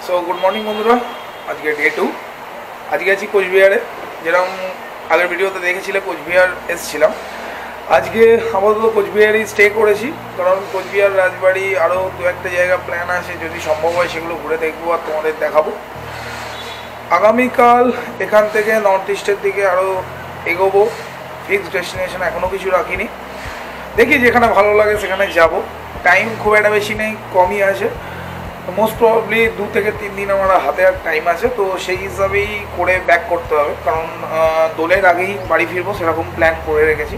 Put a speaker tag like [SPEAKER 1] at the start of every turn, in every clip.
[SPEAKER 1] So good morning বন্ধুরা, আজকে day 2। আজকে আছি কোচবিহারে। যেরকম আগের ভিডিওতে দেখেছিলে কোচবিহার এসেছিলাম, আজকে আপাতত কোচবিহারই স্টে করেছি, কারণ কোচবিহার রাজবাড়ি আরও দু একটা জায়গা প্ল্যান আছে, যদি সম্ভব হয় সেগুলো ঘুরে দেখবো আর তোমাদের দেখাবো। আগামীকাল এখান থেকে নর্থ ইস্টের দিকে আরও এগোবো। ফিক্সড ডেস্টিনেশন এখনও কিছু রাখিনি, দেখি যেখানে ভালো লাগে সেখানে যাব। টাইম খুব একটা বেশি নেই, কমই আছে। মোস্ট প্রবাবলি 2 থেকে 3 দিন আমার হাতে আর টাইম আছে, তো সেই হিসাবেই করে ব্যাক করতে হবে, কারণ দোলের আগেই বাড়ি ফিরবো সেরকম প্ল্যান করে রেখেছি।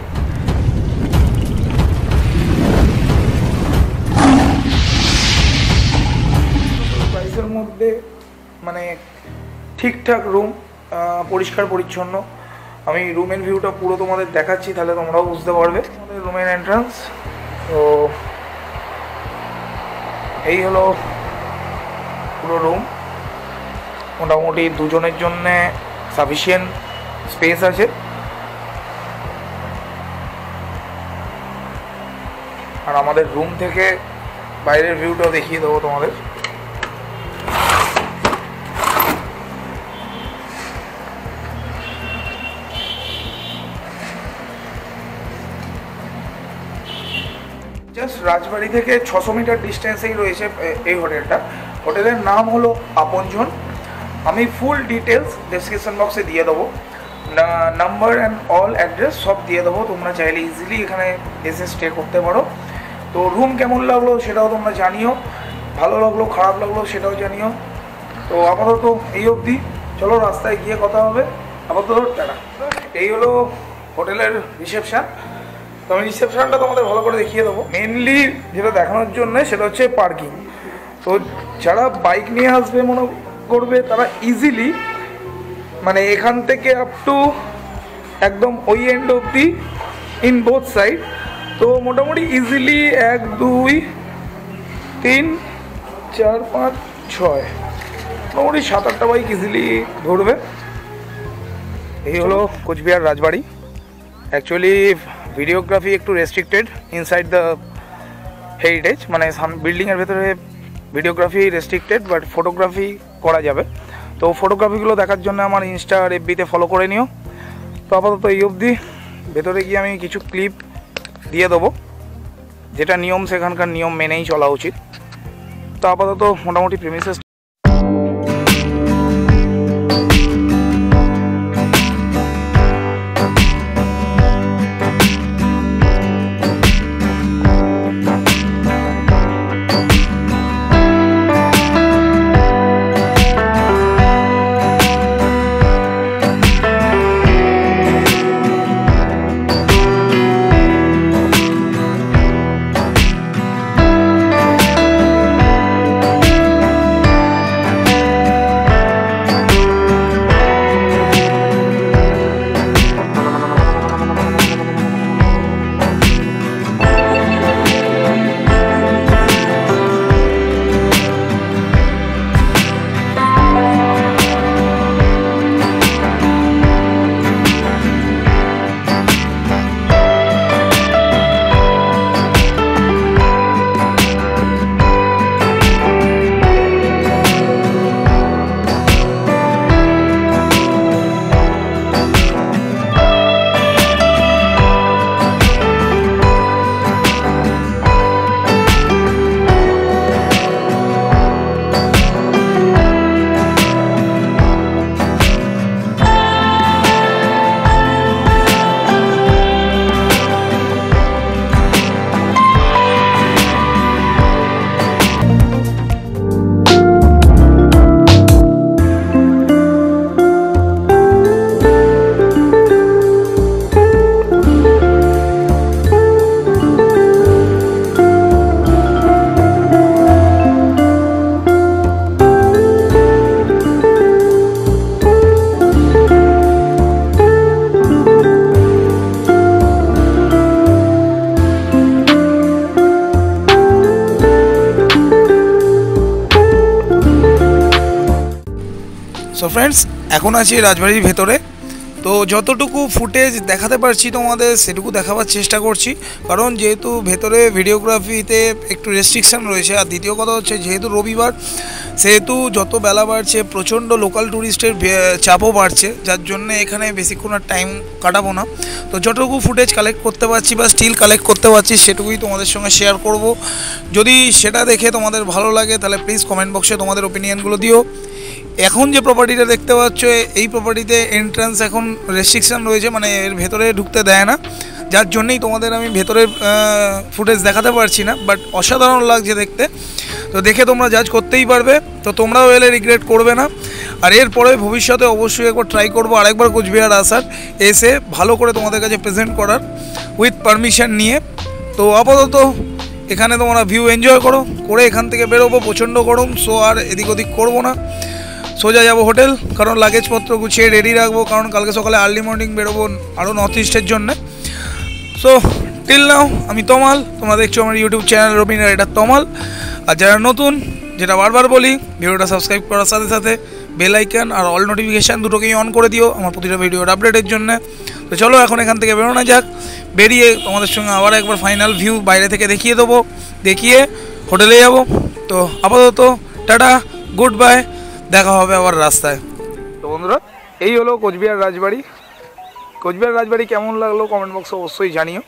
[SPEAKER 1] প্রাইসের মধ্যে মানে ঠিকঠাক রুম, পরিষ্কার পরিচ্ছন্ন। আমি রুমের ভিউটা পুরো তোমাদের দেখাচ্ছি, তাহলে তোমরাও বুঝতে পারবে। আমাদের রুমের এন্ট্রান্স, তো এই হলো পুরো রুম। মোটামুটি দুজনের জন্যে সাফিসিয়েন্ট স্পেস আছে। আর আমাদের রুম থেকে বাইরের ভিউটাও দেখিয়ে দেবো তোমাদের। জাস্ট রাজবাড়ি থেকে 600 মিটার ডিস্টেন্সেই রয়েছে এই হোটেলটা। হোটেলের নাম হলো আপনজন। আমি ফুল ডিটেলস ডেসক্রিপশন বক্সে দিয়ে দেবো, নাম্বার অ্যান্ড অল অ্যাড্রেস সব দিয়ে দেবো। তোমরা চাইলে ইজিলি এখানে এসে স্টে করতে পারো। তো রুম কেমন লাগলো সেটাও তোমরা জানিও, ভালো লাগলো খারাপ লাগলো সেটাও জানিও। তো আপাতত এই অবধি, চলো রাস্তায় গিয়ে কথা হবে। আপাতত টাটা। এই হলো হোটেলের রিসেপশান। তো আমি রিসেপশনটা তোমাদের ভালো করে দেখিয়ে দেবো। মেনলি যেটা দেখানোর জন্য সেটা হচ্ছে পার্কিং। তো যারা বাইক নিয়ে আসবে মনে করবে, তারা ইজিলি মানে এখান থেকে আপ টু একদম ওই এন্ড অবধি ইন বোথ সাইড, তো মোটামুটি ইজিলি 1 2 3 4 5 6 মোটামুটি 7-8টা বাইক ইজিলি ধরবে। এই হলো কোচবিহার রাজবাড়ি। অ্যাকচুয়ালি ভিডিওগ্রাফি একটু রেস্ট্রিক্টেড ইনসাইড দ্য হেরিটেজ, মানে বিল্ডিংয়ের ভেতরে ভিডিওগ্রাফি রেস্ট্রিক্টেড, বাট ফটোগ্রাফি করা যাবে। তো ফটোগ্রাফিগুলো দেখার জন্য আমার ইনস্টা আর এফবিতে ফলো করে নিও। তো আপাতত এই অবধি, ভেতরে গিয়ে আমি কিছু ক্লিপ দিয়ে দেবো, যেটা নিয়ম সেখানকার নিয়ম মেনেই চলা উচিত। তো আপাতত মোটামুটি প্রেমিসেস। সো ফ্রেন্ডস, এখন আছি রাজবাড়ির ভেতরে। তো যতটুকু ফুটেজ দেখাতে পারছি তোমাদের সেটুকু দেখাবার চেষ্টা করছি, কারণ যেহেতু ভেতরে ভিডিওগ্রাফিতে একটু রেস্ট্রিকশান রয়েছে। আর দ্বিতীয় কথা হচ্ছে যেহেতু রবিবার, সেহেতু যত বেলা বাড়ছে প্রচণ্ড লোকাল ট্যুরিস্টের চাপও বাড়ছে, যার জন্য এখানে বেশিক্ষণ আর টাইম কাটাবো না। তো যতটুকু ফুটেজ কালেক্ট করতে পারছি বা স্টিল কালেক্ট করতে পারছি সেটুকুই তোমাদের সঙ্গে শেয়ার করব। যদি সেটা দেখে তোমাদের ভালো লাগে তাহলে প্লিজ কমেন্ট বক্সে তোমাদের ওপিনিয়নগুলো দিও। এখন যে প্রপার্টিটা দেখতে পাচ্ছ এই প্রপার্টিতে এন্ট্রান্স এখন রেস্ট্রিকশান রয়েছে, মানে এর ভেতরে ঢুকতে দেয় না, যার জন্যই তোমাদের আমি ভেতরের ফুটেজ দেখাতে পারছি না। বাট অসাধারণ লাগছে দেখতে, তো দেখে তোমরা জাজ করতেই পারবে। তো তোমরাও এলে রিগ্রেট করবে না। আর এরপরে ভবিষ্যতে অবশ্যই একবার ট্রাই করবো আরেকবার কোচবিহার আসার, এসে ভালো করে তোমাদের কাছে প্রেজেন্ট করার উইথ পারমিশন নিয়ে। তো আপাতত এখানে তোমরা ভিউ এনজয় করো, করে এখান থেকে বেরোবো। প্রচণ্ড গরম, সো আর এদিক ওদিক করবো না, সোজা যাবো হোটেল, কারণ লাগেজপত্র গুছিয়ে রেডি রাখবো, কারণ কালকে সকালে আর্লি মর্নিং বেরোবো আরও নর্থ ইস্টের জন্যে। সো টিল নাও আমি তমাল, তোমরা দেখছো আমার ইউটিউব চ্যানেল রবিন রাইডার তমাল। আর যারা নতুন, যেটা বারবার বলি, ভিডিওটা সাবস্ক্রাইব করার সাথে সাথে বেল আইকন আর অল নোটিফিকেশান দুটোকেই অন করে দিও আমার প্রতিটা ভিডিওর আপডেটের জন্য। তো চলো এখন এখান থেকে বেরোনো যাক, বেরিয়ে তোমাদের সঙ্গে আবার একবার ফাইনাল ভিউ বাইরে থেকে দেখিয়ে দেবো, দেখিয়ে হোটেলে যাব। তো আপাতত টাটা, গুড বাই, দেখা হবে আবার রাস্তায়। তো বন্ধুরা, এই হলো কোচবিহার রাজবাড়ি। কোচবিহার রাজবাড়ি কেমন লাগলো কমেন্ট বক্সে অবশ্যই জানিও।